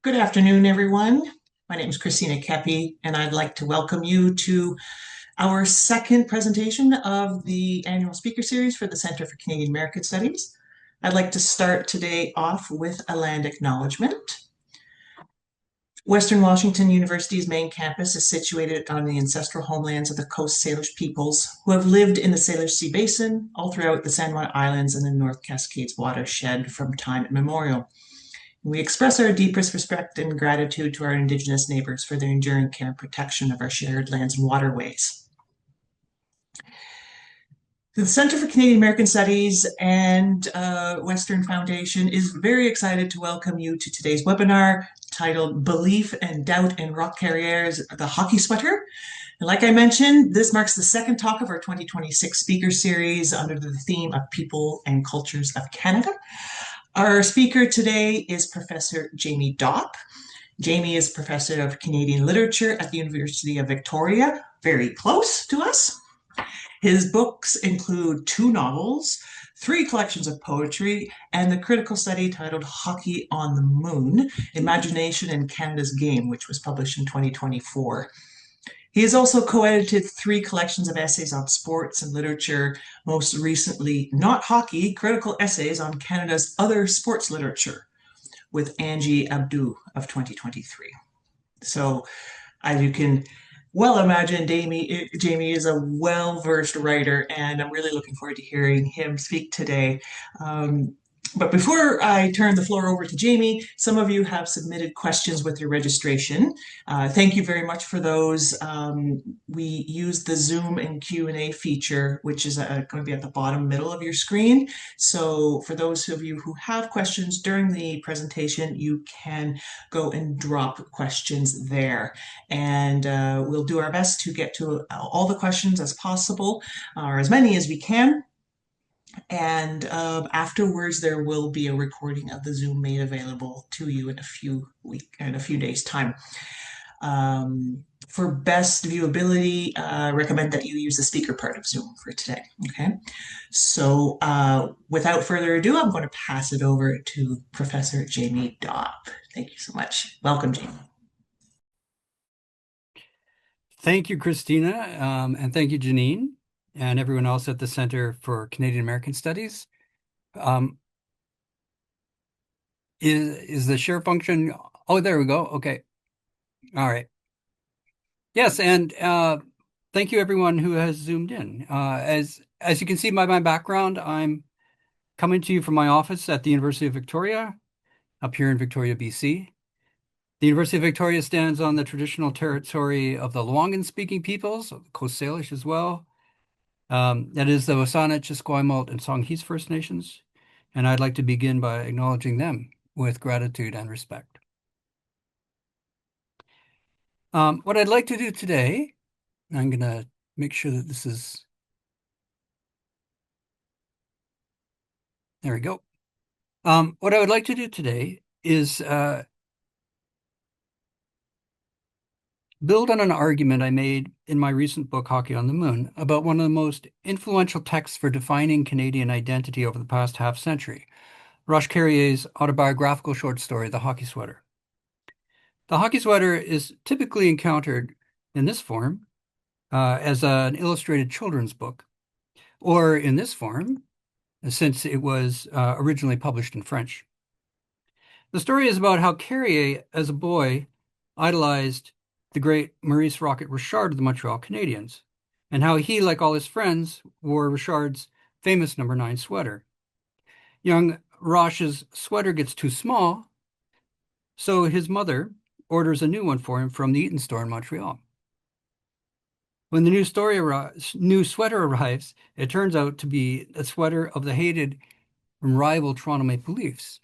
Good afternoon, everyone. My name is Christina Kepi, and I'd like to welcome you to our second presentation of the annual speaker series for the Center for Canadian American Studies. I'd like to start today off with a land acknowledgement. Western Washington University's main campus is situated on the ancestral homelands of the Coast Salish peoples who have lived in the Salish Sea Basin all throughout the San Juan Islands and the North Cascades watershed from time immemorial. We express our deepest respect and gratitude to our Indigenous neighbors for their enduring care and protection of our shared lands and waterways. The Center for Canadian American Studies and Western Foundation is very excited to welcome you to today's webinar titled Belief and Doubt in Roch Carrier's The Hockey Sweater. And like I mentioned, this marks the second talk of our 2026 speaker series under the theme of People and Cultures of Canada. Our speaker today is Professor Jamie Dopp. Jamie is Professor of Canadian Literature at the University of Victoria, very close to us. His books include 2 novels, 3 collections of poetry, and the critical study titled Hockey on the Moon, Imagination in Canada's Game, which was published in 2024. He has also co-edited 3 collections of essays on sports and literature, most recently Not Hockey, Critical Essays on Canada's Other Sports Literature, with Angie Abdou of 2023. So as you can well imagine, Jamie is a well-versed writer, and I'm really looking forward to hearing him speak today. But before I turn the floor over to Jamie, some of you have submitted questions with your registration. Thank you very much for those. We use the Zoom and Q&A feature, which is going to be at the bottom middle of your screen. So for those of you who have questions during the presentation, you can go and drop questions there. And we'll do our best to get to all the questions as possible, or as many as we can. And afterwards, there will be a recording of the Zoom made available to you in a few days' time. For best viewability, recommend that you use the speaker part of Zoom for today. Okay, so without further ado, I'm going to pass it over to Professor Jamie Dopp. Thank you so much. Welcome, Jamie. Thank you, Christina, and thank you, Janine, and everyone else at the Center for Canadian American Studies. Is the share function? Oh, there we go. Okay. All right. Yes, and thank you everyone who has zoomed in. As you can see by my background, I'm coming to you from my office at the University of Victoria, up here in Victoria, BC. The University of Victoria stands on the traditional territory of the Lekwungen peoples, of the Coast Salish as well. That is the Wasanich, Esquimalt, and Songhees First Nations, and I'd like to begin by acknowledging them with gratitude and respect. What I'd like to do today, I'm going to make sure that this is, there we go. What I would like to do today is build on an argument I made in my recent book, Hockey on the Moon, about one of the most influential texts for defining Canadian identity over the past half century, Roch Carrier's autobiographical short story, The Hockey Sweater. The Hockey Sweater is typically encountered in this form as an illustrated children's book, or in this form, since it was originally published in French. The story is about how Carrier, as a boy, idolized the great Maurice Rocket Richard of the Montreal Canadiens, and how he, like all his friends, wore Richard's famous number 9 sweater. Young Roch's sweater gets too small, so his mother orders a new one for him from the Eaton store in Montreal. When the new sweater arrives, it turns out to be a sweater of the hated and rival Toronto Maple Leafs.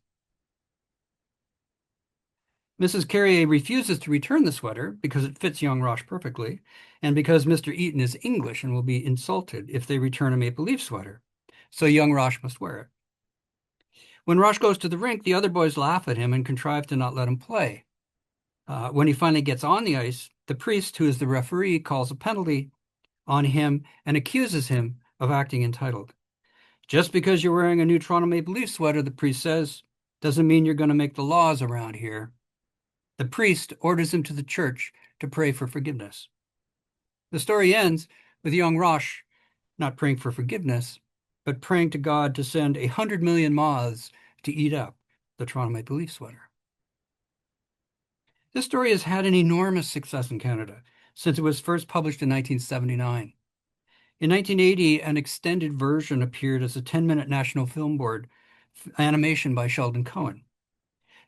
Mrs. Carrier refuses to return the sweater because it fits young Roch perfectly, and because Mr. Eaton is English and will be insulted if they return a Maple Leaf sweater. So young Roch must wear it. When Roch goes to the rink, the other boys laugh at him and contrive to not let him play. When he finally gets on the ice, the priest, who is the referee, calls a penalty on him and accuses him of acting entitled. Just because you're wearing a new Toronto Maple Leaf sweater, the priest says, doesn't mean you're going to make the laws around here. The priest orders him to the church to pray for forgiveness. The story ends with young Roch not praying for forgiveness, but praying to God to send 100 million moths to eat up the Toronto Maple Leaf sweater. This story has had an enormous success in Canada since it was first published in 1979. In 1980, an extended version appeared as a 10-minute National Film Board animation by Sheldon Cohen.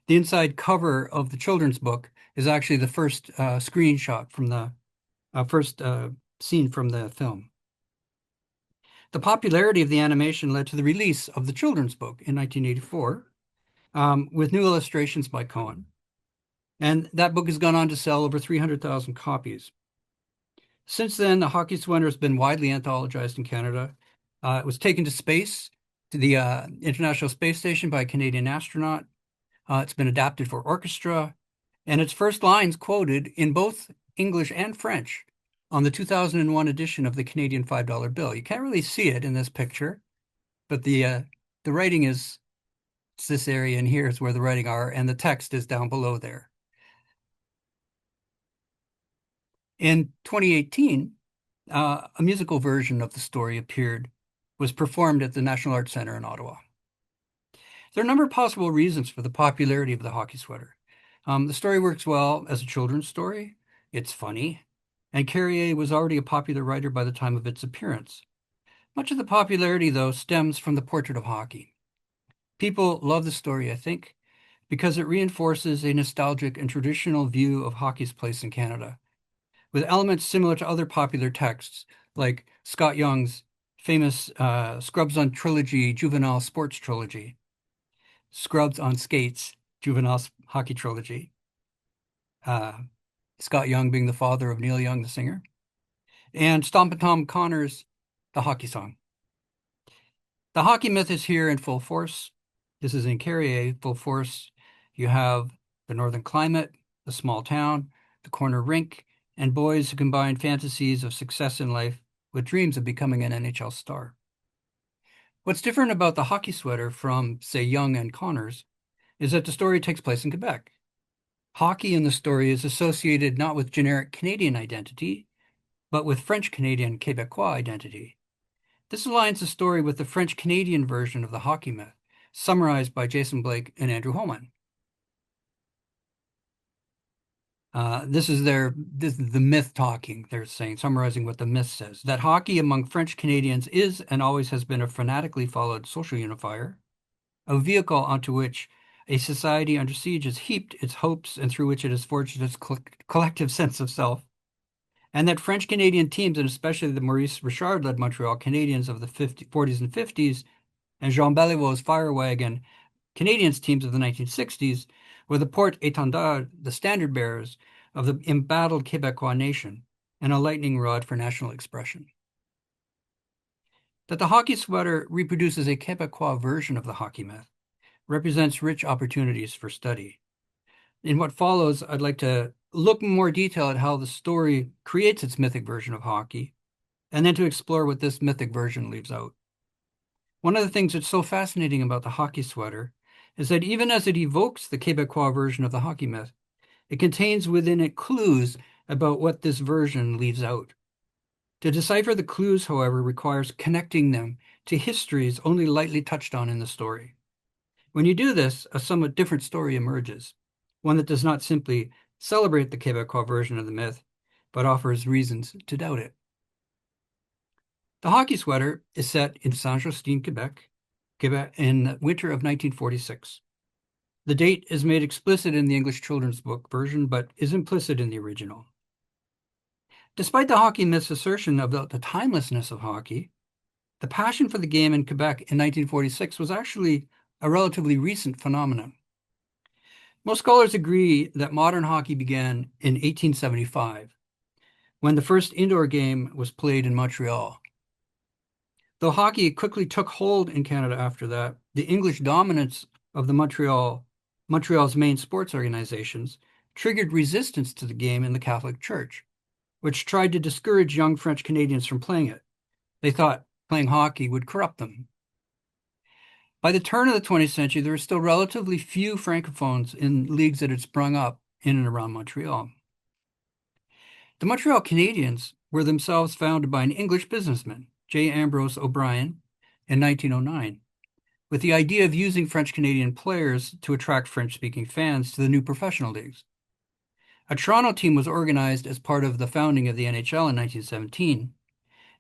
The inside cover of the children's book is actually the first screenshot from the first scene from the film. The popularity of the animation led to the release of the children's book in 1984 with new illustrations by Cohen. And that book has gone on to sell over 300,000 copies. Since then, the hockey sweater has been widely anthologized in Canada. It was taken to space, to the International Space Station by a Canadian astronaut. It's been adapted for orchestra, and its first lines quoted in both English and French on the 2001 edition of the Canadian $5 bill. You can't really see it in this picture, but the writing is, it's this area, and here's where the writing are, and the text is down below there. In 2018, a musical version of the story was performed at the National Arts Centre in Ottawa. There are a number of possible reasons for the popularity of the hockey sweater. The story works well as a children's story. It's funny, and Carrier was already a popular writer by the time of its appearance. Much of the popularity, though, stems from the portrait of hockey. People love the story, I think, because it reinforces a nostalgic and traditional view of hockey's place in Canada, with elements similar to other popular texts, like Scott Young's famous Scrubs on Trilogy, Juvenile Sports Trilogy, Scrubs on Skates, Juvenile Hockey Trilogy, Scott Young being the father of Neil Young, the singer, and Stompin' Tom Connor's The Hockey Song. The hockey myth is here in full force. This is in Carrier, full force. You have the northern climate, the small town, the corner rink, and boys who combine fantasies of success in life with dreams of becoming an NHL star. What's different about the hockey sweater from, say, Young and Connors is that the story takes place in Quebec. Hockey in the story is associated not with generic Canadian identity, but with French-Canadian Quebecois identity. This aligns the story with the French-Canadian version of the hockey myth, summarized by Jason Blake and Andrew Holman. This is the myth talking, they're saying, summarizing what the myth says, that hockey among French Canadians is and always has been a fanatically followed social unifier, a vehicle onto which a society under siege has heaped its hopes and through which it has forged its collective sense of self, and that French Canadian teams, and especially the Maurice Richard-led Montreal Canadiens of the 40s and 50s, and Jean Beliveau's Fire Wagon Canadiens teams of the 1960s, were the porte-étendard, the standard bearers of the embattled Quebecois nation, and a lightning rod for national expression. That the hockey sweater reproduces a Quebecois version of the hockey myth represents rich opportunities for study. In what follows, I'd like to look in more detail at how the story creates its mythic version of hockey, and then to explore what this mythic version leaves out. One of the things that's so fascinating about the hockey sweater is that even as it evokes the Quebecois version of the hockey myth, it contains within it clues about what this version leaves out. To decipher the clues, however, requires connecting them to histories only lightly touched on in the story. When you do this, a somewhat different story emerges, one that does not simply celebrate the Quebecois version of the myth, but offers reasons to doubt it. The hockey sweater is set in Saint-Justine, Quebec, in the winter of 1946. The date is made explicit in the English children's book version, but is implicit in the original. Despite the hockey myth's assertion about the timelessness of hockey, the passion for the game in Quebec in 1946 was actually a relatively recent phenomenon. Most scholars agree that modern hockey began in 1875, when the first indoor game was played in Montreal. Though hockey quickly took hold in Canada after that, the English dominance of Montreal's main sports organizations triggered resistance to the game in the Catholic Church, which tried to discourage young French Canadians from playing it. They thought playing hockey would corrupt them. By the turn of the 20th century, there were still relatively few francophones in leagues that had sprung up in and around Montreal. The Montreal Canadiens were themselves founded by an English businessman, J. Ambrose O'Brien, in 1909, with the idea of using French-Canadian players to attract French-speaking fans to the new professional leagues. A Toronto team was organized as part of the founding of the NHL in 1917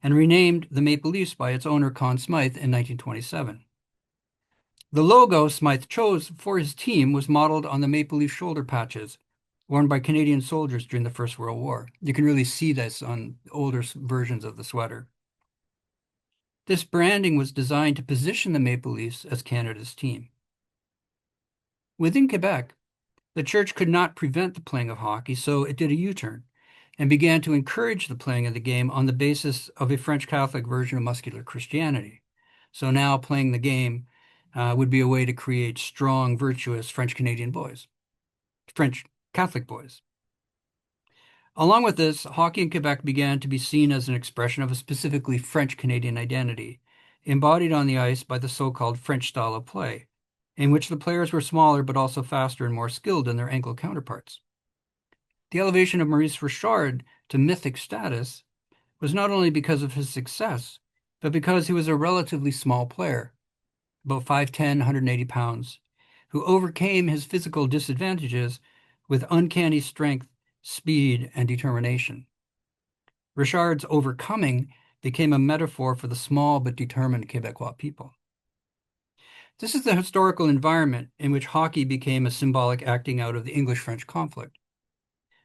and renamed the Maple Leafs by its owner Conn Smythe in 1927. The logo Smythe chose for his team was modeled on the Maple Leaf shoulder patches worn by Canadian soldiers during the First World War. You can really see this on older versions of the sweater. This branding was designed to position the Maple Leafs as Canada's team. Within Quebec, the church could not prevent the playing of hockey, so it did a U-turn and began to encourage the playing of the game on the basis of a French Catholic version of muscular Christianity. So now playing the game would be a way to create strong, virtuous French-Canadian boys, French Catholic boys. Along with this, hockey in Quebec began to be seen as an expression of a specifically French-Canadian identity, embodied on the ice by the so-called French style of play, in which the players were smaller but also faster and more skilled than their Anglo counterparts. The elevation of Maurice Richard to mythic status was not only because of his success, but because he was a relatively small player, about 5'10", 180 pounds, who overcame his physical disadvantages with uncanny strength, speed, and determination. Richard's overcoming became a metaphor for the small but determined Quebecois people. This is the historical environment in which hockey became a symbolic acting out of the English-French conflict.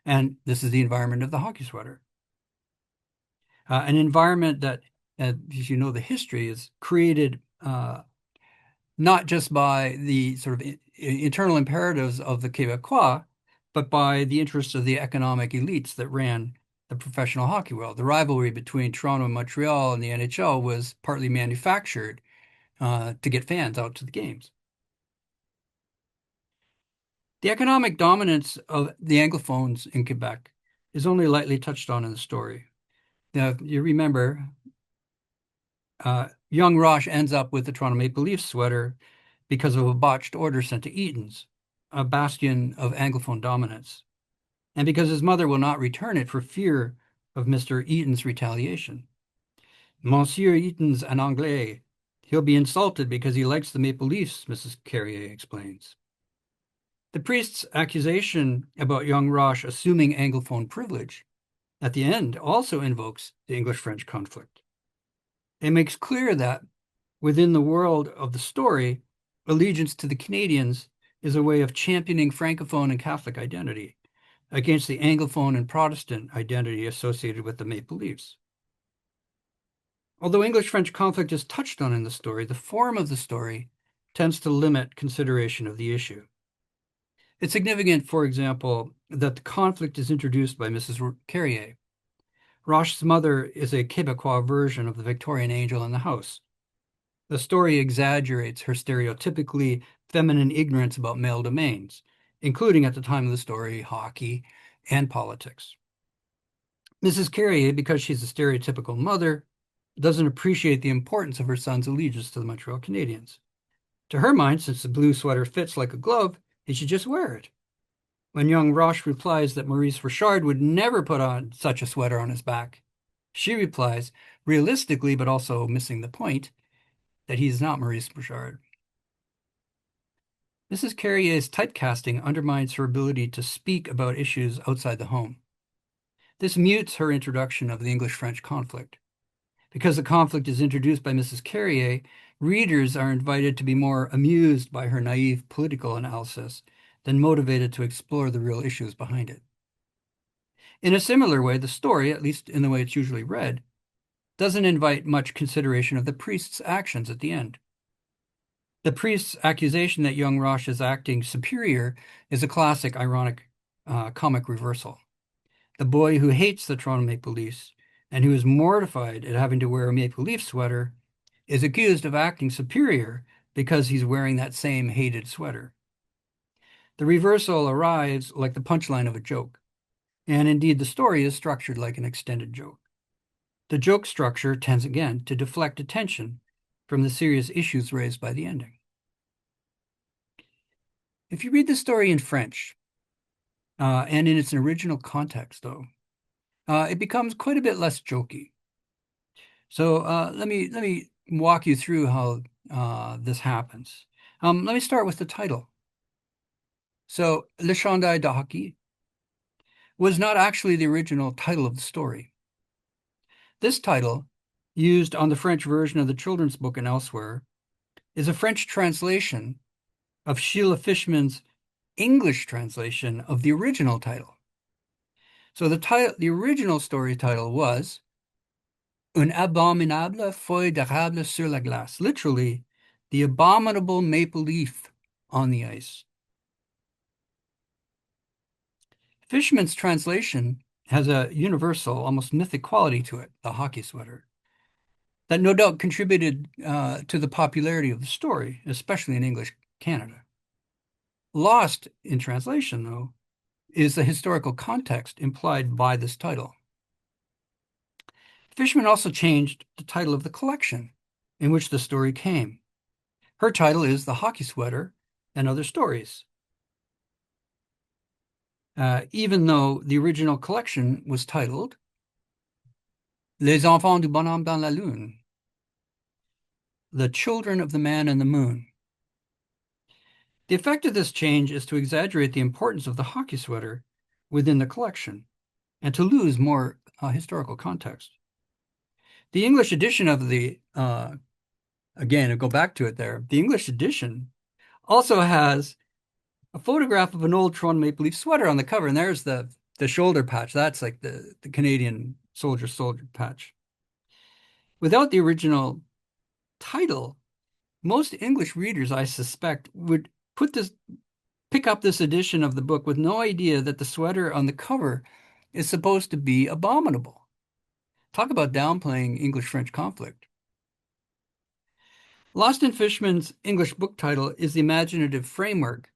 And this is the environment of the hockey sweater. An environment that, as you know, the history is created not just by the sort of internal imperatives of the Quebecois, but by the interests of the economic elites that ran the professional hockey world. The rivalry between Toronto and Montreal and the NHL was partly manufactured to get fans out to the games. The economic dominance of the Anglophones in Quebec is only lightly touched on in the story. Now, you remember, young Roch ends up with the Toronto Maple Leafs sweater because of a botched order sent to Eaton's, a bastion of Anglophone dominance, and because his mother will not return it for fear of Mr. Eaton's retaliation. Monsieur Eaton's an Anglais. He'll be insulted because he likes the Maple Leafs, Mrs. Carrier explains. The priest's accusation about young Roch assuming Anglophone privilege at the end also invokes the English-French conflict. It makes clear that within the world of the story, allegiance to the Canadians is a way of championing Francophone and Catholic identity against the Anglophone and Protestant identity associated with the Maple Leafs. Although English-French conflict is touched on in the story, the form of the story tends to limit consideration of the issue. It's significant, for example, that the conflict is introduced by Mrs. Carrier. Roch's mother is a Quebecois version of the Victorian angel in the house. The story exaggerates her stereotypically feminine ignorance about male domains, including at the time of the story, hockey and politics. Mrs. Carrier, because she's a stereotypical mother, doesn't appreciate the importance of her son's allegiance to the Montreal Canadiens. To her mind, since the blue sweater fits like a glove, he should just wear it. When young Roch replies that Maurice Richard would never put on such a sweater on his back, she replies, realistically but also missing the point, that he is not Maurice Richard. Mrs. Carrier's typecasting undermines her ability to speak about issues outside the home. This mutes her introduction of the English-French conflict. Because the conflict is introduced by Mrs. Carrier, readers are invited to be more amused by her naive political analysis than motivated to explore the real issues behind it. In a similar way, the story, at least in the way it's usually read, doesn't invite much consideration of the priest's actions at the end. The priest's accusation that young Roch is acting superior is a classic ironic comic reversal. The boy who hates the Toronto Maple Leafs and who is mortified at having to wear a Maple Leaf sweater is accused of acting superior because he's wearing that same hated sweater. The reversal arrives like the punchline of a joke, and indeed the story is structured like an extended joke. The joke structure tends again to deflect attention from the serious issues raised by the ending. If you read the story in French, and in its original context, though, it becomes quite a bit less jokey. So let me walk you through how this happens. Let me start with the title. So, Le Chandail de Hockey was not actually the original title of the story. This title, used on the French version of the children's book and elsewhere, is a French translation of Sheila Fishman's English translation of the original title. So the original story title was Une abominable feuille d'érable sur la glace, literally, the abominable maple leaf on the ice. Fishman's translation has a universal, almost mythic quality to it, the hockey sweater, that no doubt contributed to the popularity of the story, especially in English Canada. Lost in translation, though, is the historical context implied by this title. Fishman also changed the title of the collection in which the story came. Her title is The Hockey Sweater and Other Stories, even though the original collection was titled Les Enfants du Bonhomme dans la Lune, The Children of the Man in the Moon. The effect of this change is to exaggerate the importance of the hockey sweater within the collection and to lose more historical context. The English edition of again, I'll go back to it there, the English edition also has a photograph of an old Toronto Maple Leaf sweater on the cover, and there's the shoulder patch. That's like the Canadian soldier patch. Without the original title, most English readers, I suspect, would pick up this edition of the book with no idea that the sweater on the cover is supposed to be abominable. Talk about downplaying English-French conflict. Lost in Fishman's English book title is the imaginative framework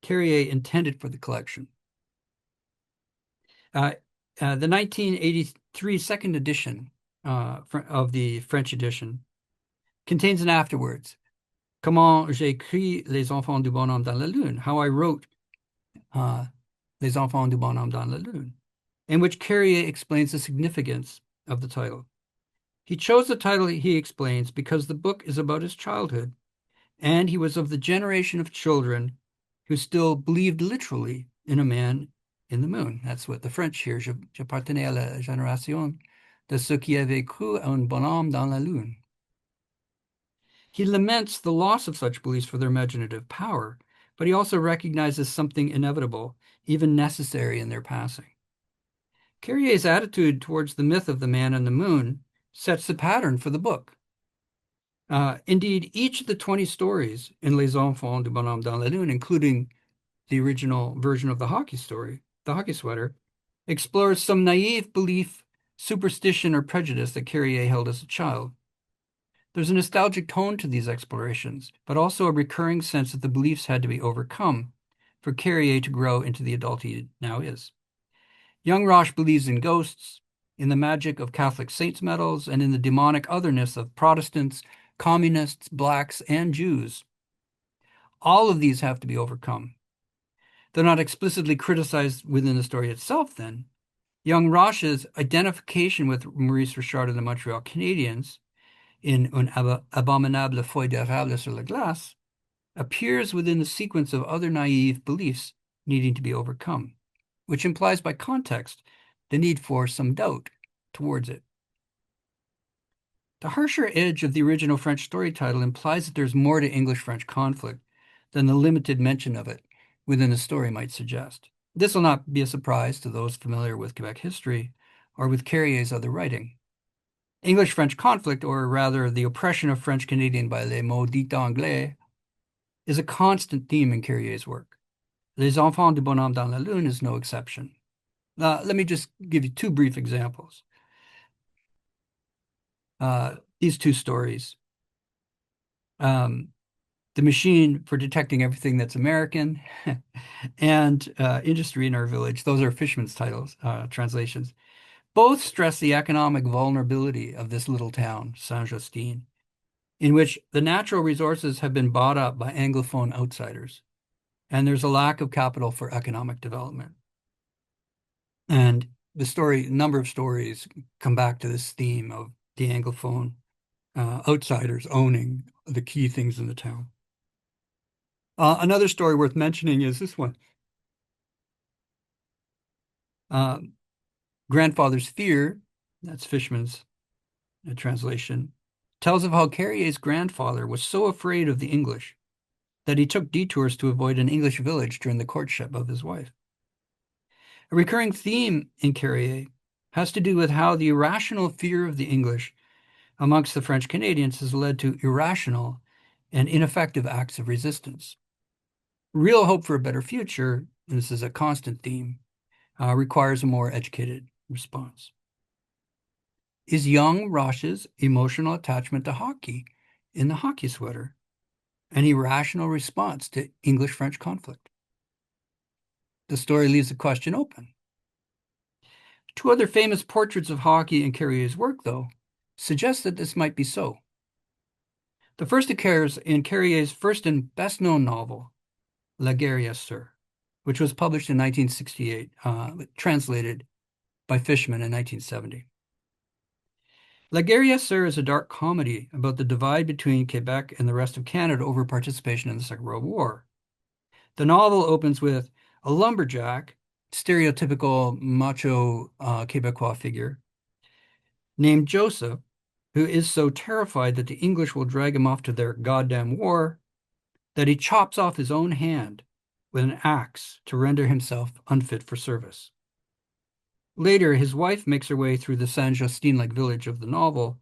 Carrier intended for the collection. The 1983 second edition of the French edition contains an afterwards. Comment j'écris les enfants du bonhomme dans la lune, how I wrote les enfants du bonhomme dans la lune, in which Carrier explains the significance of the title. He chose the title, he explains, because the book is about his childhood, and he was of the generation of children who still believed literally in a man in the moon. That's what the French hear. J'appartenais à la génération de ceux qui avaient cru à un bonhomme dans la lune. He laments the loss of such beliefs for their imaginative power, but he also recognizes something inevitable, even necessary in their passing. Carrier's attitude towards the myth of the man in the moon sets the pattern for the book. Indeed, each of the 20 stories in Les Enfants du Bonhomme dans la Lune, including the original version of the hockey story, the hockey sweater, explores some naive belief, superstition, or prejudice that Carrier held as a child. There's a nostalgic tone to these explorations, but also a recurring sense that the beliefs had to be overcome for Carrier to grow into the adult he now is. Young Roch believes in ghosts, in the magic of Catholic saints' medals, and in the demonic otherness of Protestants, communists, blacks, and Jews. All of these have to be overcome. They're not explicitly criticized within the story itself, then. Young Roch's identification with Maurice Richard and the Montreal Canadiens in Un abominable feuille d'érable sur la glace appears within the sequence of other naive beliefs needing to be overcome, which implies by context the need for some doubt towards it. The harsher edge of the original French story title implies that there's more to English-French conflict than the limited mention of it within the story might suggest. This will not be a surprise to those familiar with Quebec history or with Carrier's other writing. English-French conflict, or rather the oppression of French Canadian by les maudits Anglais, is a constant theme in Carrier's work. Les Enfants du Bonhomme dans la Lune is no exception. Let me just give you two brief examples. These two stories. The Machine for Detecting Everything That's American and Industry in Our Village. Those are Fishman's titles, translations. Both stress the economic vulnerability of this little town, Saint-Justine, in which the natural resources have been bought up by Anglophone outsiders. and there's a lack of capital for economic development. And a number of stories come back to this theme of the Anglophone outsiders owning the key things in the town. Another story worth mentioning is this one. Uh, Grandfather's Fear, that's Fishman's translation, tells of how Carrier's grandfather was so afraid of the English that he took detours to avoid an English village during the courtship of his wife. A recurring theme in Carrier has to do with how the irrational fear of the English amongst the French Canadians has led to irrational and ineffective acts of resistance. Real hope for a better future, and this is a constant theme, requires a more educated response. Is young Roch's emotional attachment to hockey in the hockey sweater an irrational response to English-French conflict? The story leaves the question open. Two other famous portraits of hockey in Carrier's work, though, suggest that this might be so. The first occurs in Carrier's first and best-known novel, La Guerre Sœur, which was published in 1968, translated by Fishman in 1970. La Guerre Sœur is a dark comedy about the divide between Quebec and the rest of Canada over participation in the Second World War. The novel opens with a lumberjack, stereotypical macho Quebecois figure, named Joseph, who is so terrified that the English will drag him off to their goddamn war that he chops off his own hand with an axe to render himself unfit for service. Later, his wife makes her way through the Saint-Justin-like village of the novel,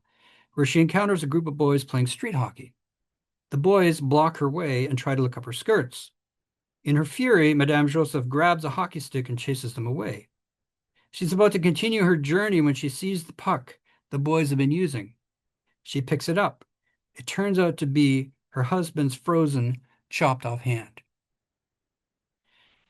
where she encounters a group of boys playing street hockey. The boys block her way and try to look up her skirts. In her fury, Madame Joseph grabs a hockey stick and chases them away. She's about to continue her journey when she sees the puck the boys have been using. She picks it up. It turns out to be her husband's frozen, chopped off hand.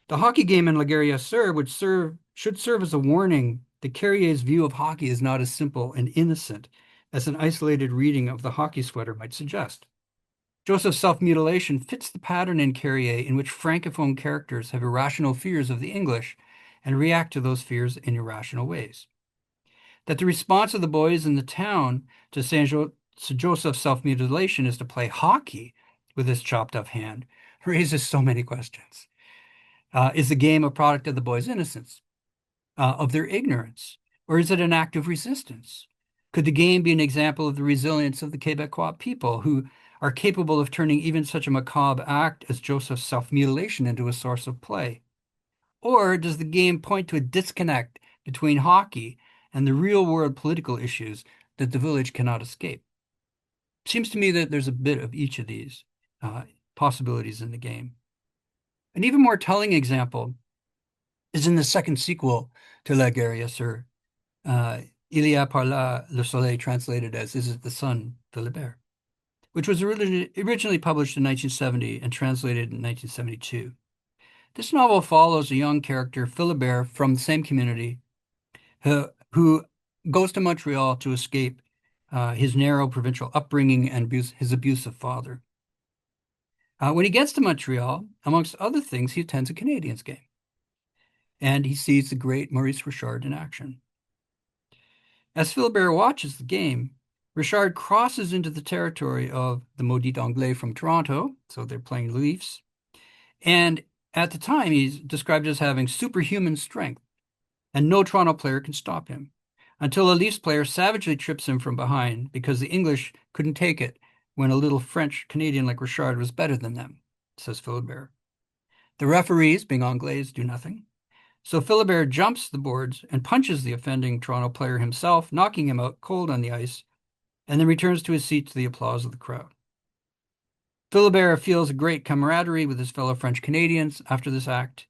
The hockey game in La Guerre Sœur should serve as a warning that Carrier's view of hockey is not as simple and innocent as an isolated reading of the hockey sweater might suggest. Joseph's self-mutilation fits the pattern in Carrier in which Francophone characters have irrational fears of the English and react to those fears in irrational ways. That the response of the boys in the town to Joseph's self-mutilation is to play hockey with his chopped off hand raises so many questions. Is the game a product of the boys' innocence, of their ignorance, or is it an act of resistance? Could the game be an example of the resilience of the Quebecois people who are capable of turning even such a macabre act as Joseph's self-mutilation into a source of play? Or does the game point to a disconnect between hockey and the real-world political issues that the village cannot escape? It seems to me that there's a bit of each of these possibilities in the game. An even more telling example is in the second sequel to La Guerre Sœur, Il y a par là le soleil, translated as Is it the Sun, Philibert, which was originally published in 1970 and translated in 1972. This novel follows a young character, Philibert, from the same community, who goes to Montreal to escape his narrow provincial upbringing and his abusive father. When he gets to Montreal, amongst other things, he attends a Canadiens game, and he sees the great Maurice Richard in action. As Philibert watches the game, Richard crosses into the territory of the Maudits Anglais from Toronto, so they're playing Leafs, and at the time he's described as having superhuman strength, and no Toronto player can stop him, until a Leafs player savagely trips him from behind because the English couldn't take it when a little French Canadian like Richard was better than them, says Philibert. The referees, being Anglais, do nothing. So Philibert jumps the boards and punches the offending Toronto player himself, knocking him out cold on the ice, and then returns to his seat to the applause of the crowd. Philibert feels a great camaraderie with his fellow French Canadians after this act,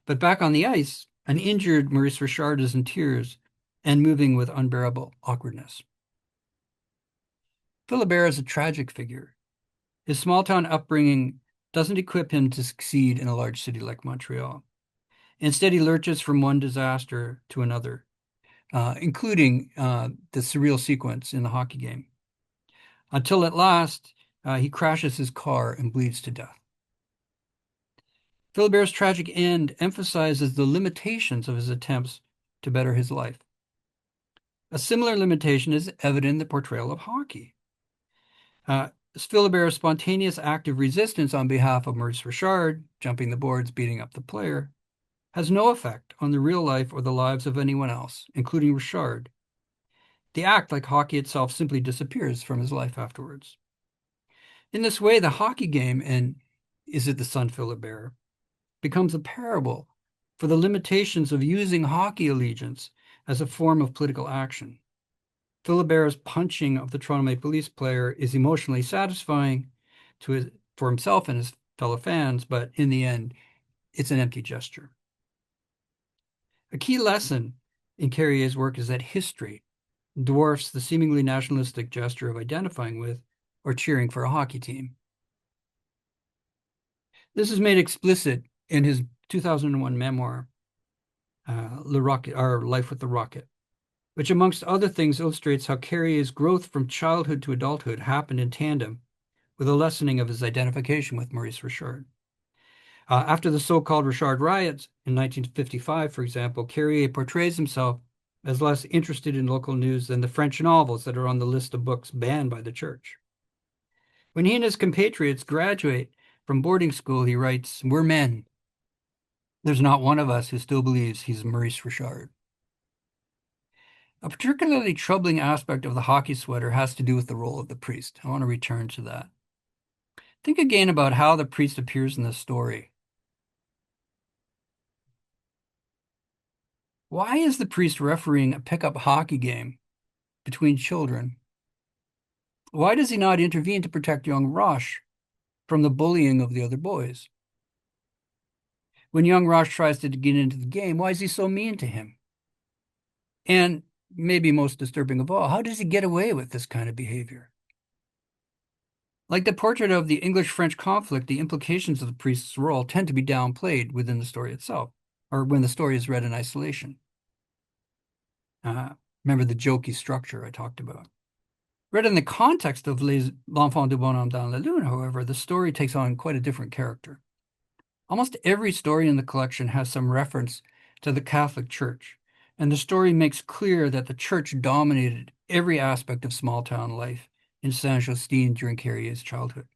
but back on the ice, an injured Maurice Richard is in tears and moving with unbearable awkwardness. Philibert is a tragic figure. His small-town upbringing doesn't equip him to succeed in a large city like Montreal. Instead, he lurches from one disaster to another, including the surreal sequence in the hockey game, until at last he crashes his car and bleeds to death. Philibert's tragic end emphasizes the limitations of his attempts to better his life. A similar limitation is evident in the portrayal of hockey. Philibert's spontaneous act of resistance on behalf of Maurice Richard, jumping the boards, beating up the player, has no effect on the real life or the lives of anyone else, including Richard. The act, like hockey itself, simply disappears from his life afterwards. In this way, the hockey game and Is It the Son Philibert becomes a parable for the limitations of using hockey allegiance as a form of political action. Philibert's punching of the Toronto Maple Leafs player is emotionally satisfying for himself and his fellow fans, but in the end, it's an empty gesture. A key lesson in Carrier's work is that history dwarfs the seemingly nationalistic gesture of identifying with or cheering for a hockey team. This is made explicit in his 2001 memoir, Le Rocket, or Life with the Rocket, which, amongst other things, illustrates how Carrier's growth from childhood to adulthood happened in tandem with a lessening of his identification with Maurice Richard. After the so-called Richard riots in 1955, for example, Carrier portrays himself as less interested in local news than the French novels that are on the list of books banned by the church. When he and his compatriots graduate from boarding school, he writes, "We're men. There's not one of us who still believes he's Maurice Richard." A particularly troubling aspect of the hockey sweater has to do with the role of the priest. I want to return to that. Think again about how the priest appears in this story. Why is the priest refereeing a pickup hockey game between children? Why does he not intervene to protect young Roch from the bullying of the other boys? When young Roch tries to get into the game, why is he so mean to him? And maybe most disturbing of all, how does he get away with this kind of behavior? Like the portrait of the English-French conflict, the implications of the priest's role tend to be downplayed within the story itself, or when the story is read in isolation. Remember the jokey structure I talked about. Read in the context of L'Enfant du Bonhomme dans la Lune, however, the story takes on quite a different character. Almost every story in the collection has some reference to the Catholic Church, and the story makes clear that the church dominated every aspect of small-town life in Saint-Justine during Carrier's childhood.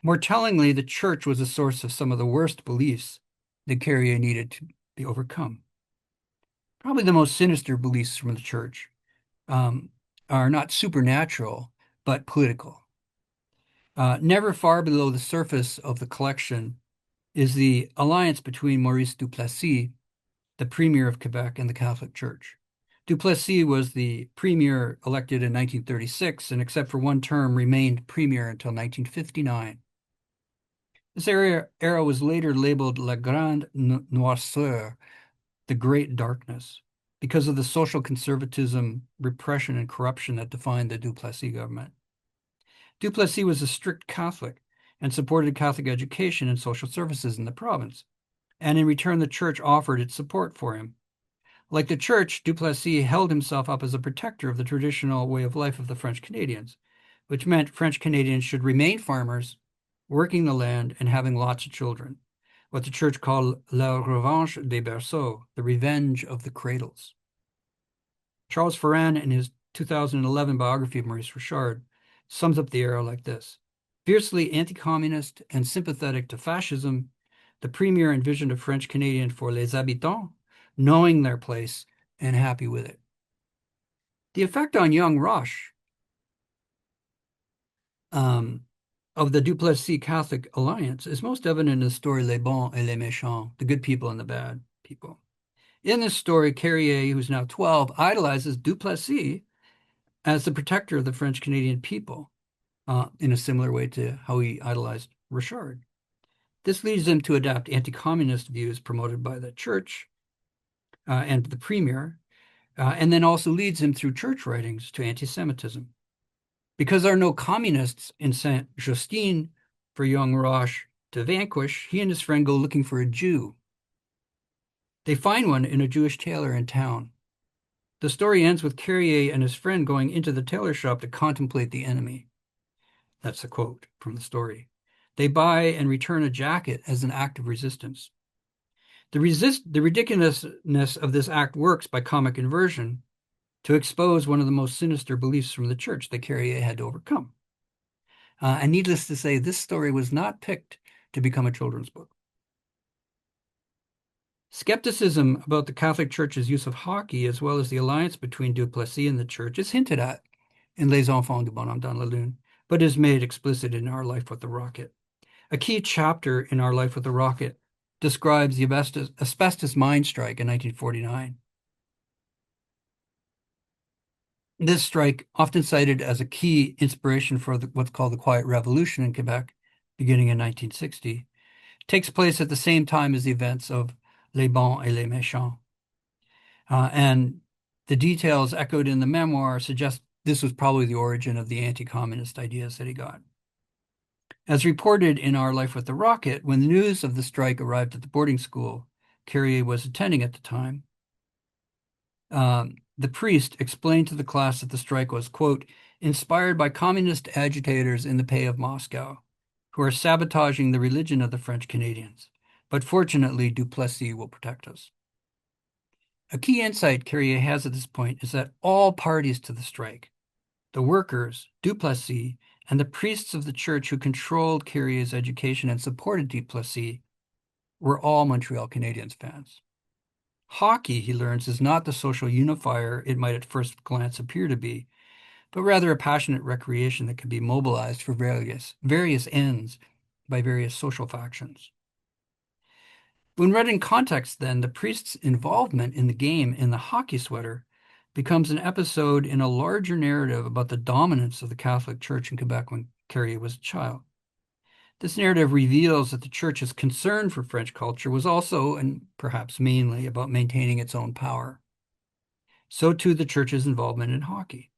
More tellingly, the church was a source of some of the worst beliefs that Carrier needed to be overcome. Probably the most sinister beliefs from the church are not supernatural, but political. Never far below the surface of the collection is the alliance between Maurice Duplessis, the Premier of Quebec, and the Catholic Church. Duplessis was the Premier elected in 1936 and, except for one term, remained Premier until 1959. This era was later labeled La Grande Noirceur, the Great Darkness, because of the social conservatism, repression, and corruption that defined the Duplessis government. Duplessis was a strict Catholic and supported Catholic education and social services in the province, and in return the church offered its support for him. Like the church, Duplessis held himself up as a protector of the traditional way of life of the French Canadians, which meant French Canadians should remain farmers, working the land, and having lots of children, what the church called la revanche des berceaux, the revenge of the cradles. Charles Ferrand, in his 2011 biography of Maurice Richard, sums up the era like this: fiercely anti-communist and sympathetic to fascism, the premier envisioned a French Canadian for les habitants, knowing their place and happy with it. The effect on young Roch of the Duplessis Catholic alliance is most evident in the story Les Bons et les Méchants, the good people and the bad people. In this story, Carrier, who's now 12, idolizes Duplessis as the protector of the French-Canadian people, in a similar way to how he idolized Richard. This leads him to adopt anti-communist views promoted by the church and the premier, and then also leads him through church writings to anti-Semitism. Because there are no communists in Saint-Justine for young Roch to vanquish, he and his friend go looking for a Jew. They find one in a Jewish tailor in town. The story ends with Carrier and his friend going into the tailor shop to contemplate the enemy. That's a quote from the story. They buy and return a jacket as an act of resistance. The ridiculousness of this act works by comic inversion to expose one of the most sinister beliefs from the church that Carrier had to overcome. And needless to say, this story was not picked to become a children's book. Skepticism about the Catholic Church's use of hockey, as well as the alliance between Duplessis and the Church, is hinted at in Les Enfants du Bonhomme dans la Lune, but is made explicit in Our Life with the Rocket. A key chapter in Our Life with the Rocket describes the asbestos mine strike in 1949. This strike, often cited as a key inspiration for what's called the Quiet Revolution in Quebec, beginning in 1960, takes place at the same time as the events of Les Bons et les Méchants. And the details echoed in the memoir suggest this was probably the origin of the anti-communist ideas that he got. As reported in Our Life with the Rocket, when the news of the strike arrived at the boarding school Carrier was attending at the time, the priest explained to the class that the strike was, quote, inspired by communist agitators in the pay of Moscow, who are sabotaging the religion of the French Canadians. But fortunately, Duplessis will protect us. A key insight Carrier has at this point is that all parties to the strike, the workers, Duplessis, and the priests of the church who controlled Carrier's education and supported Duplessis, were all Montreal Canadiens fans. Hockey, he learns, is not the social unifier it might at first glance appear to be, but rather a passionate recreation that can be mobilized for various ends by various social factions. When read in context, then, the priest's involvement in the game in the hockey sweater becomes an episode in a larger narrative about the dominance of the Catholic Church in Quebec when Carrier was a child. This narrative reveals that the Church's concern for French culture was also, and perhaps mainly, about maintaining its own power. So too the Church's involvement in hockey.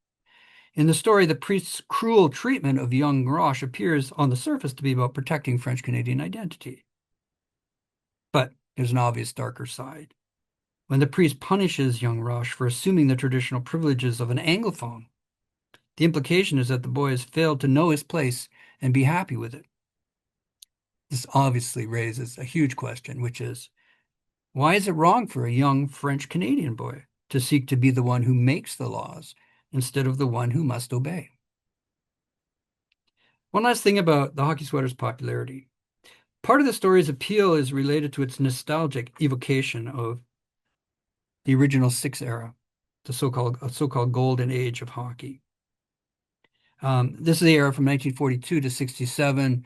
In the story, the priest's cruel treatment of young Roch appears on the surface to be about protecting French-Canadian identity. But there's an obvious darker side. When the priest punishes young Roch for assuming the traditional privileges of an Anglophone, the implication is that the boy has failed to know his place and be happy with it. This obviously raises a huge question, which is, why is it wrong for a young French-Canadian boy to seek to be the one who makes the laws instead of the one who must obey? One last thing about the hockey sweater's popularity. Part of the story's appeal is related to its nostalgic evocation of the original Six era, the so-called golden age of hockey. This is the era from 1942 to 67,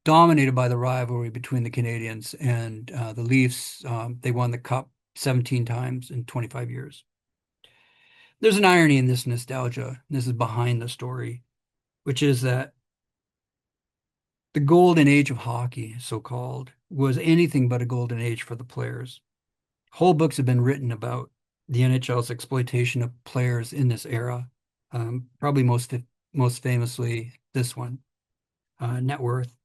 dominated by the rivalry between the Canadiens and the Leafs. They won the Cup 17 times in 25 years. There's an irony in this nostalgia. This is behind the story, which is that the golden age of hockey, so-called, was anything but a golden age for the players. Whole books have been written about the NHL's exploitation of players in this era. Probably most famously this one, Net Worth.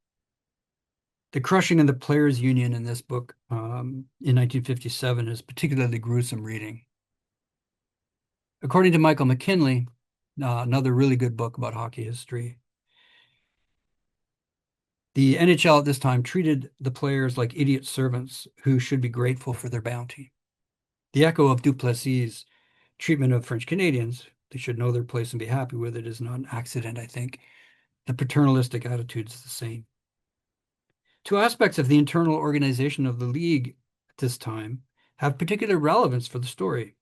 The crushing of the players' union in this book in 1957 is particularly gruesome reading. According to Michael McKinley, another really good book about hockey history, the NHL at this time treated the players like idiot servants who should be grateful for their bounty. The echo of Duplessis' treatment of French Canadians, they should know their place and be happy with it, is not an accident, I think. The paternalistic attitude is the same. Two aspects of the internal organization of the league at this time have particular relevance for the story.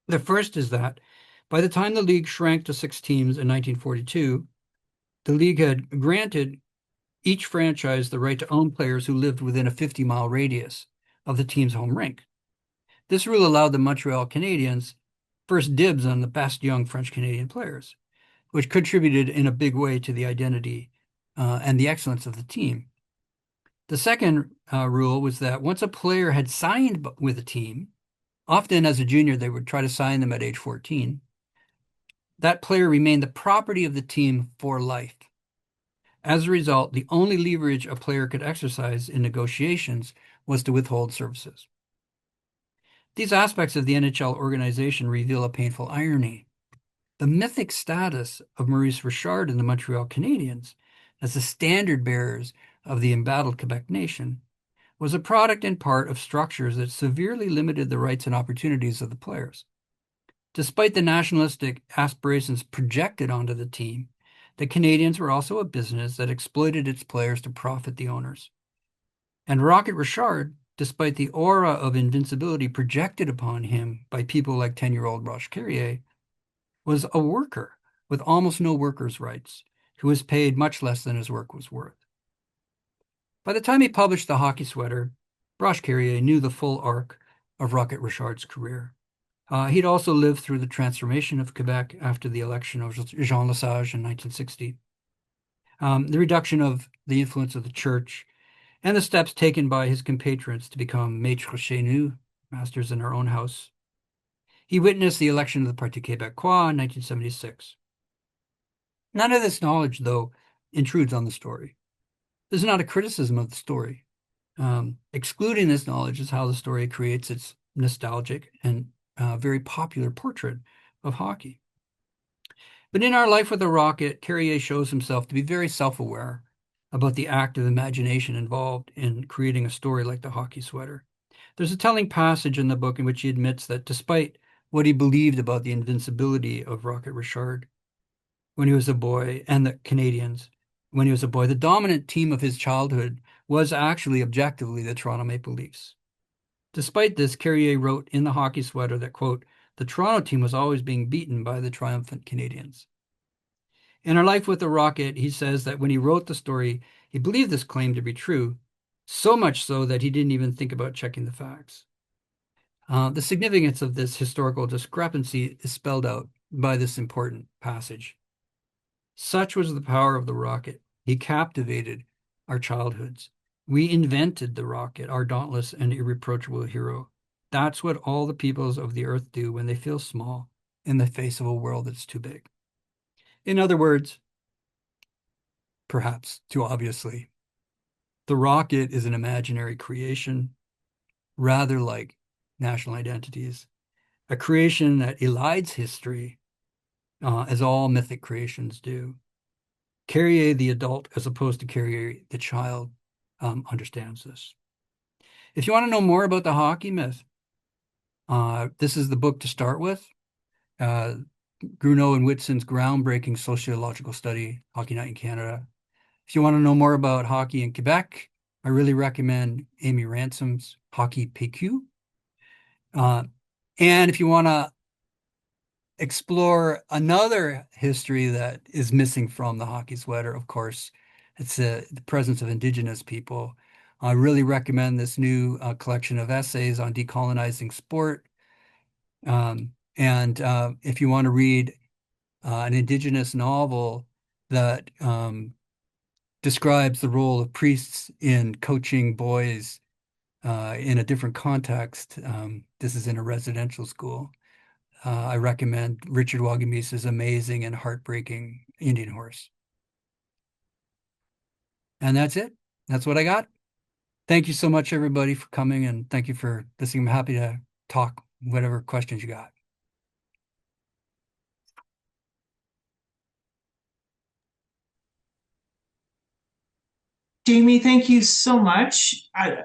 The first is that by the time the league shrank to 6 teams in 1942, the league had granted each franchise the right to own players who lived within a 50-mile radius of the team's home rink. This rule allowed the Montreal Canadiens first dibs on the best young French-Canadian players, which contributed in a big way to the identity and the excellence of the team. The second rule was that once a player had signed with a team, often as a junior, they would try to sign them at age 14, that player remained the property of the team for life. As a result, the only leverage a player could exercise in negotiations was to withhold services. These aspects of the NHL organization reveal a painful irony. The mythic status of Maurice Richard and the Montreal Canadiens as the standard bearers of the embattled Quebec nation, was a product in part of structures that severely limited the rights and opportunities of the players. Despite the nationalistic aspirations projected onto the team, the Canadiens were also a business that exploited its players to profit the owners. And Rocket Richard, despite the aura of invincibility projected upon him by people like 10-year-old Roch Carrier, was a worker with almost no workers' rights, who was paid much less than his work was worth. By the time he published The Hockey Sweater, Roch Carrier knew the full arc of Rocket Richard's career. He'd also lived through the transformation of Quebec after the election of Jean Lesage in 1960, the reduction of the influence of the church, and the steps taken by his compatriots to become maîtres chez nous, masters in our own house. He witnessed the election of the Parti Québécois in 1976. None of this knowledge, though, intrudes on the story. This is not a criticism of the story. Excluding this knowledge is how the story creates its nostalgic and very popular portrait of hockey. But in Our Life with a Rocket, Carrier shows himself to be very self-aware about the active imagination involved in creating a story like The Hockey Sweater. There's a telling passage in the book in which he admits that despite what he believed about the invincibility of Rocket Richard when he was a boy, and the Canadiens when he was a boy, the dominant team of his childhood was actually objectively the Toronto Maple Leafs. Despite this, Carrier wrote in The Hockey Sweater that, quote, the Toronto team was always being beaten by the triumphant Canadiens. In Our Life with the Rocket, he says that when he wrote the story, he believed this claim to be true, so much so that he didn't even think about checking the facts. The significance of this historical discrepancy is spelled out by this important passage. Such was the power of the rocket. He captivated our childhoods. We invented the rocket, our dauntless and irreproachable hero. That's what all the peoples of the earth do when they feel small in the face of a world that's too big. In other words, perhaps too obviously, the rocket is an imaginary creation, rather like national identities, a creation that elides history, as all mythic creations do. Carrier, the adult, as opposed to Carrier, the child, understands this. If you want to know more about the hockey myth, this is the book to start with. Gruneau and Whitson's groundbreaking sociological study, Hockey Night in Canada. If you want to know more about hockey in Quebec, I really recommend Amy Ransom's Hockey PQ. And if you want to explore another history that is missing from the hockey sweater, of course, it's the presence of Indigenous people. I really recommend this new collection of essays on decolonizing sport. And if you want to read an Indigenous novel that describes the role of priests in coaching boys in a different context, this is in a residential school. I recommend Richard Wagamisa's amazing and heartbreaking Indian Horse. And that's it. That's what I got. Thank you so much, everybody, for coming, and thank you for listening. I'm happy to talk whatever questions you got. Jamie, thank you so much. I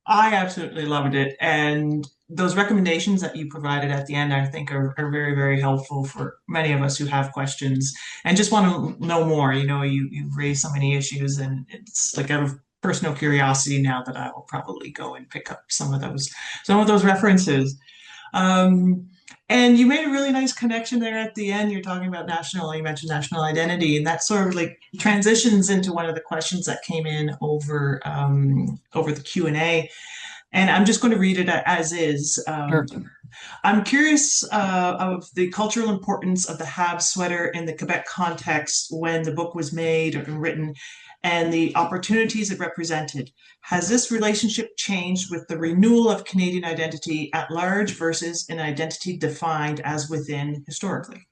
absolutely loved it. And those recommendations that you provided at the end, I think are very, very helpful for many of us who have questions and just want to know more. You've raised so many issues, and it's like out of personal curiosity now that I will probably go and pick up some of those references. Um, and you made a really nice connection there at the end. You mentioned national identity, and that sort of like transitions into one of the questions that came in over the Q&A. And I'm just going to read it as is. Sure. I'm curious of the cultural importance of the Habs sweater in the Quebec context when the book was made and written, and the opportunities it represented. Has this relationship changed with the renewal of Canadian identity at large versus an identity defined as within historically?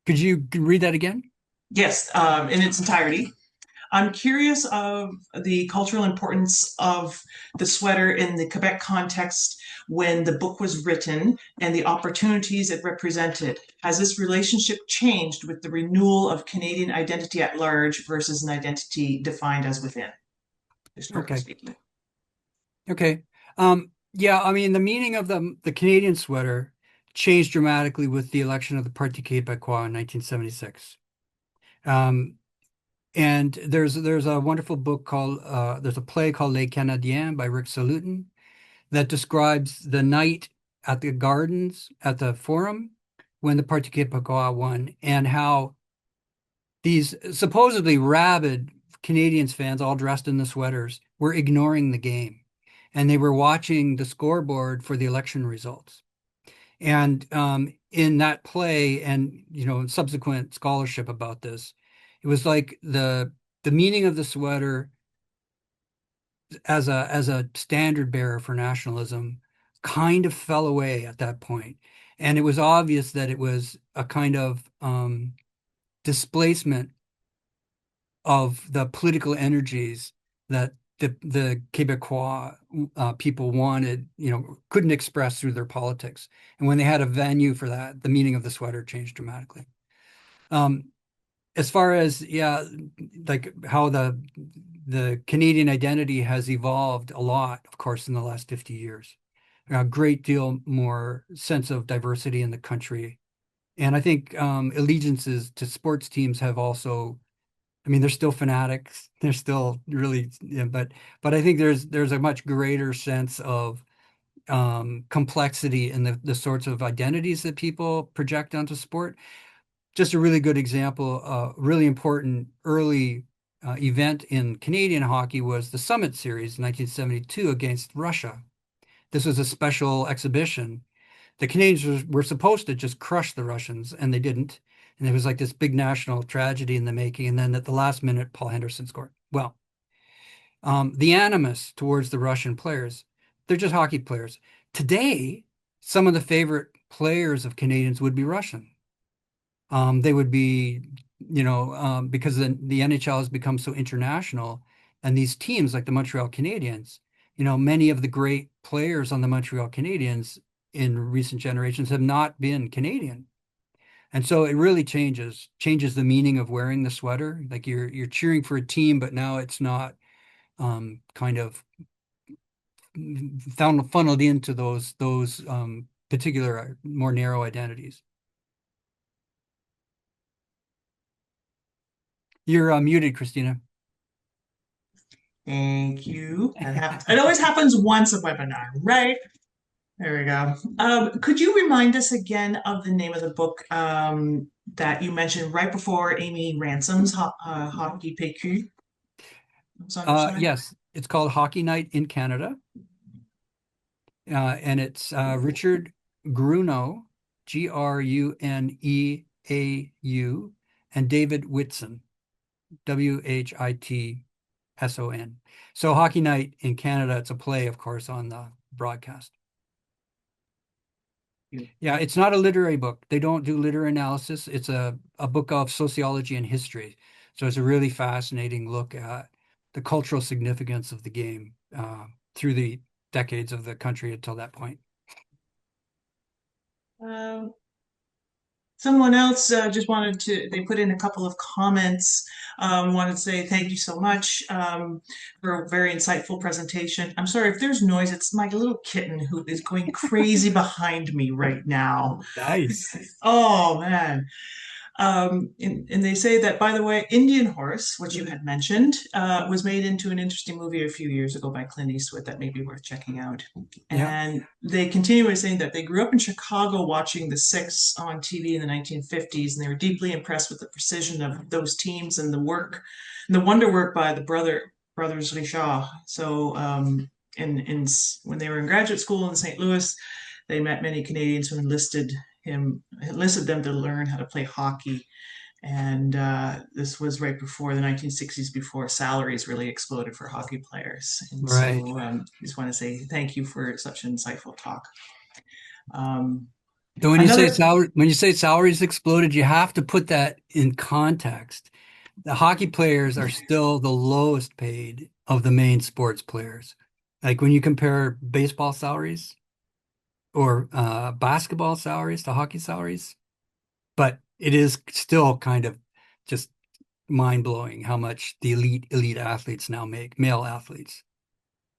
Could you read that again? Yes, in its entirety. I'm curious of the cultural importance of the sweater in the Quebec context when the book was written and the opportunities it represented. Has this relationship changed with the renewal of Canadian identity at large versus an identity defined as within, historically Okay. speaking? Okay. Yeah, I mean, the meaning of the Canadian sweater changed dramatically with the election of the Parti Québécois in 1976. Um, and there's a wonderful book called there's a play called Les Canadiens by Rick Salutin that describes the night at the gardens at the Forum when the Parti Québécois won, and how these supposedly rabid Canadians fans, all dressed in the sweaters, were ignoring the game, and they were watching the scoreboard for the election results. And in that play, and subsequent scholarship about this, it was like the meaning of the sweater as a standard bearer for nationalism kind of fell away at that point. And it was obvious that it was a kind of displacement of the political energies that the Quebecois people wanted, couldn't express through their politics. And when they had a venue for that, the meaning of the sweater changed dramatically. Um, as far as, yeah, like how the Canadian identity has evolved a lot, of course, in the last 50 years. A great deal more sense of diversity in the country. And I think allegiances to sports teams have also, I mean, they're still fanatics. They're still really, yeah, but I think there's a much greater sense of complexity in the sorts of identities that people project onto sport. Just a really good example, really important early event in Canadian hockey was the Summit Series in 1972 against Russia. This was a special exhibition. The Canadians were supposed to just crush the Russians, and they didn't. And it was like this big national tragedy in the making. And then at the last minute, Paul Henderson scored. Well, the animus towards the Russian players, they're just hockey players. Today, some of the favorite players of Canadians would be Russian. They would be, because the NHL has become so international, and these teams like the Montreal Canadiens, many of the great players on the Montreal Canadiens in recent generations have not been Canadian. And so it really changes the meaning of wearing the sweater. Like you're cheering for a team, but now it's not kind of found funneled into those particular more narrow identities. You're muted, Christina. Thank you. It always happens once a webinar, right? There we go. Could you remind us again of the name of the book that you mentioned right before Amy Ransom's Hockey PQ was on your side? Yes, it's called Hockey Night in Canada, and it's Richard Gruneau, Gruneau, and David Whitson, Whitson. So Hockey Night in Canada, it's a play, of course, on the broadcast. Yeah, it's not a literary book. They don't do literary analysis. It's a book of sociology and history. So it's a really fascinating look at the cultural significance of the game through the decades of the country until that point. Um, Someone else just wanted to, they put in a couple of comments, wanted to say thank you so much for a very insightful presentation. I'm sorry if there's noise, it's my little kitten who is going crazy behind me right now. Nice. Oh man. And they say that, by the way, Indian Horse, which you had mentioned, was made into an interesting movie a few years ago by Clint Eastwood that may be worth checking out. Yeah, And they continue by saying that they grew up in Chicago watching the Six on TV in the 1950s, and they were deeply impressed with the precision of those teams and the work, and the wonder work by the brothers Richard. So, when they were in graduate school in St. Louis, they met many Canadians who enlisted them to learn how to play hockey. And this was right before the 1960s, before salaries really exploded for hockey players. And right. so I just want to say thank you for such an insightful talk. Um, So another, when you say salaries exploded, you have to put that in context. The hockey players are still the lowest paid of the main sports players. Like when you compare baseball salaries or basketball salaries to hockey salaries, but it is still kind of just mind-blowing how much the elite athletes now make, male athletes.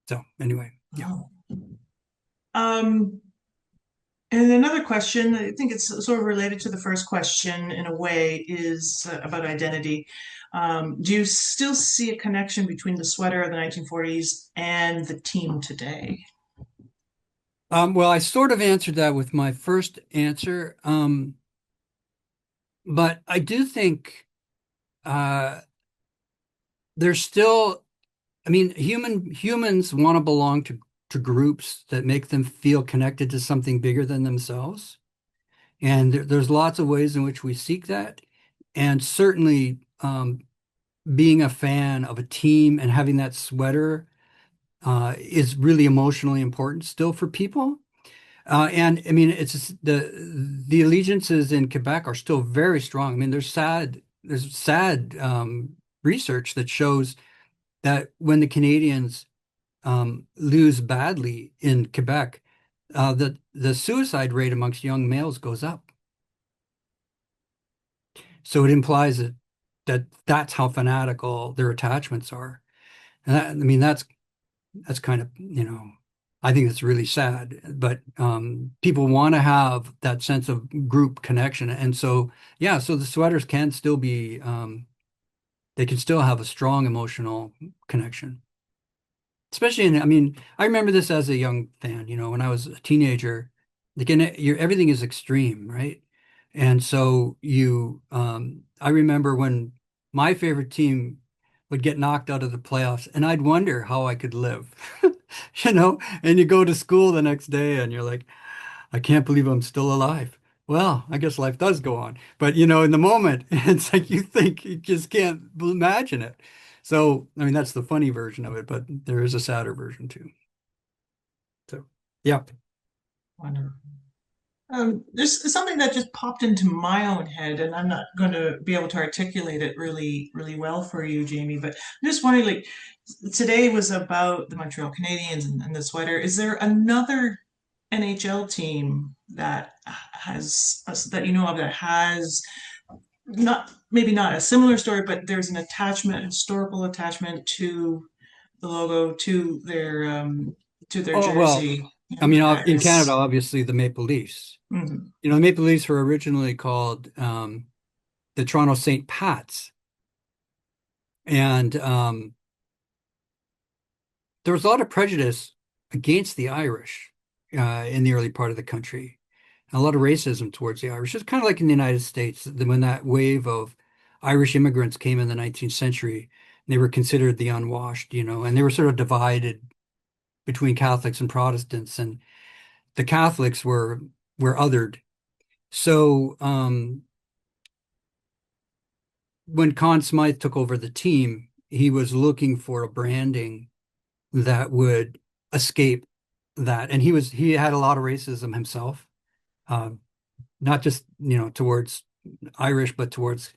So anyway, yeah. Oh. Um, and another question, I think it's sort of related to the first question in a way, is about identity. Do you still see a connection between the sweater of the 1940s and the team today? Well, I sort of answered that with my first answer, but I do think uh, there's still, I mean, humans want to belong to groups that make them feel connected to something bigger than themselves. And there's lots of ways in which we seek that. And certainly being a fan of a team and having that sweater is really emotionally important still for people. And I mean, the allegiances in Quebec are still very strong. I mean, there's sad research that shows that when the Canadians lose badly in Quebec, the suicide rate amongst young males goes up. So it implies that that's how fanatical their attachments are. And that, I mean, that's kind of, I think it's really sad, but people want to have that sense of group connection. And so, yeah, so the sweaters can still be, they can still have a strong emotional connection. Especially in, I mean, I remember this as a young fan, when I was a teenager, again, everything is extreme, right? And so I remember when my favorite team would get knocked out of the playoffs and I'd wonder how I could live, and you go to school the next day and you're like, I can't believe I'm still alive. Well, I guess life does go on. But in the moment, it's like you think you just can't imagine it. So, I mean, that's the funny version of it, but there is a sadder version too. So, yeah. Wonderful. There's something that just popped into my own head, and I'm not going to be able to articulate it really, really well for you, Jamie. But I'm just wondering, like, today was about the Montreal Canadiens and the sweater. Is there another NHL team that that you know of that has not maybe not a similar story, but there's an attachment, historical attachment to the logo, to their Oh, well, jersey, I mean, that in Canada, is. obviously, the Maple Leafs. Mhm. The Maple Leafs were originally called the Toronto St. Pats. And there was a lot of prejudice against the Irish in the early part of the country. A lot of racism towards the Irish. It's kind of like in the United States, when that wave of Irish immigrants came in the 19th century, they were considered the unwashed, and they were sort of divided between Catholics and Protestants, and the Catholics were othered. So when Conn Smythe took over the team, he was looking for a branding that would escape that, and he had a lot of racism himself, um, not just towards Irish, but towards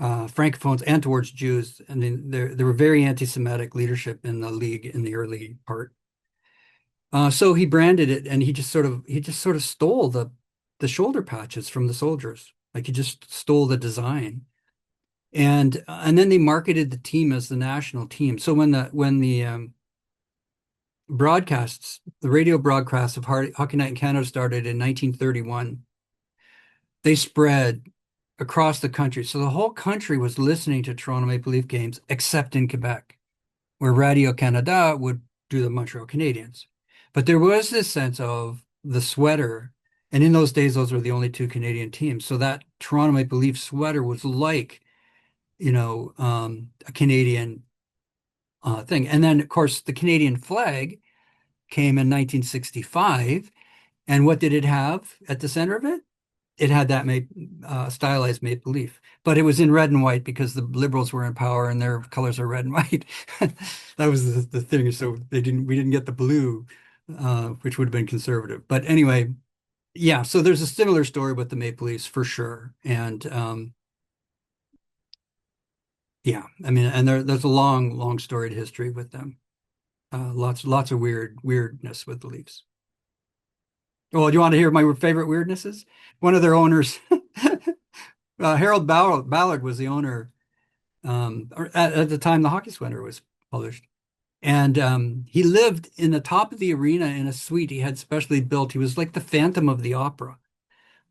Francophones and towards Jews. I mean, there were very anti-Semitic leadership in the league in the early part. So he branded it, and he just sort of stole the shoulder patches from the soldiers. Like he just stole the design, and then they marketed the team as the national team. So when the the radio broadcasts of Hockey Night in Canada started in 1931, they spread across the country. So the whole country was listening to Toronto Maple Leaf games, except in Quebec, where Radio Canada would do the Montreal Canadiens. But there was this sense of the sweater, and in those days, those were the only two Canadian teams. So that Toronto Maple Leaf sweater was like, a Canadian thing. And then, of course, the Canadian flag came in 1965. And what did it have at the center of it? It had that stylized maple leaf, but it was in red and white because the liberals were in power and their colors are red and white. That was the thing. So we didn't get the blue, which would have been conservative. But anyway, yeah. So there's a similar story with the Maple Leafs for sure. And Yeah, I mean, and there's a long storied history with them. Lots of weirdness with the Leafs. Well, do you want to hear my favorite weirdnesses? One of their owners, Harold Ballard was the owner at the time the Hockey Sweater was published. And he lived in the top of the arena in a suite he had specially built. He was like the Phantom of the Opera,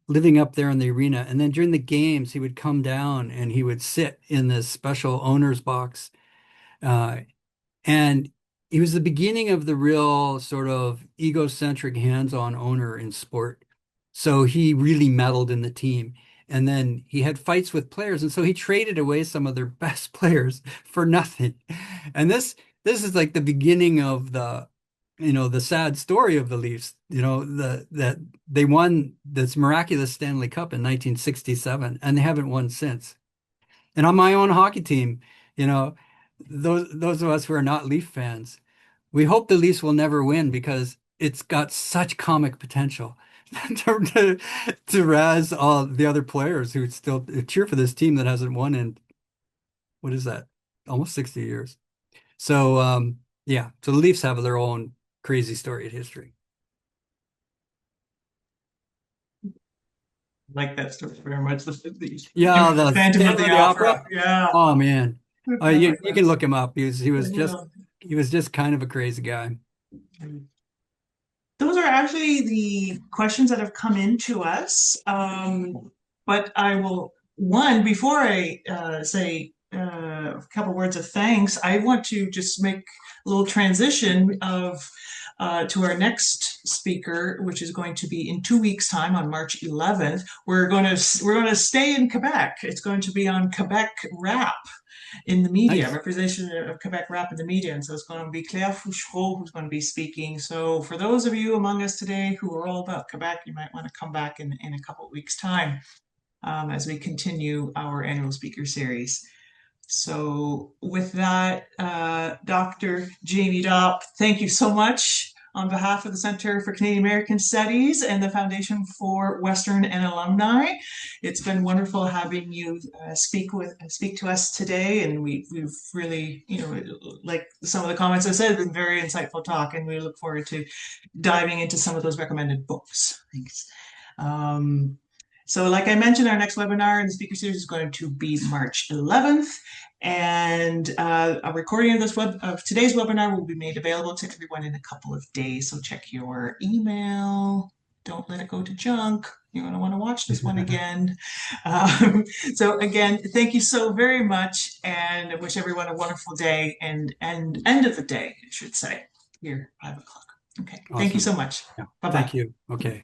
living up there in the arena. And then during the games, he would come down and he would sit in this special owner's box. Uh, and he was the beginning of the real sort of egocentric hands-on owner in sport. So he really meddled in the team. And then he had fights with players. And so he traded away some of their best players for nothing. And this is like the beginning of the sad story of the Leafs, that they won this miraculous Stanley Cup in 1967, and they haven't won since. And on my own hockey team, you know, those of us who are not Leaf fans, we hope the Leafs will never win because it's got such comic potential to razz all the other players who still cheer for this team that hasn't won in, what is that? Almost 60 years. So yeah, so the Leafs have their own crazy storied history. Like that story very much. The Yeah, the Phantom of Phantom the of the Opera. Opera. Yeah. Oh man. I You like you can that. look him up. I will. He was just kind of a crazy guy. Those are actually the questions that have come in to us. But I will, one, before I say a couple words of thanks, I want to just make a little transition of to our next speaker, which is going to be in 2 weeks' time on March 11th. We're going to stay in Quebec. It's going to be on Quebec rap in the media, Nice. representation of Quebec rap in the media. And so it's going to be Claire Fouchereau who's going to be speaking. So for those of you among us today who are all about Quebec, you might want to come back in a couple of weeks' time as we continue our annual speaker series. So with that, Dr. Jamie Dopp, thank you so much on behalf of the Center for Canadian American Studies and the Foundation for Western and Alumni. It's been wonderful having you speak to us today, and we've really, like some of the comments I said, been very insightful talk, and we look forward to diving into some of those recommended books. Thanks. Um, so like I mentioned, our next webinar in the speaker series is going to be March 11th. And a recording of today's webinar will be made available to everyone in a couple of days. So check your email. Don't let it go to junk. You're going to want to watch this one again. Um, so again, thank you so very much, and I wish everyone a wonderful day and end of the day, I should say, here, 5 o'clock. Okay, thank you Awesome. so much. Yeah. Bye-bye. Thank you. Okay.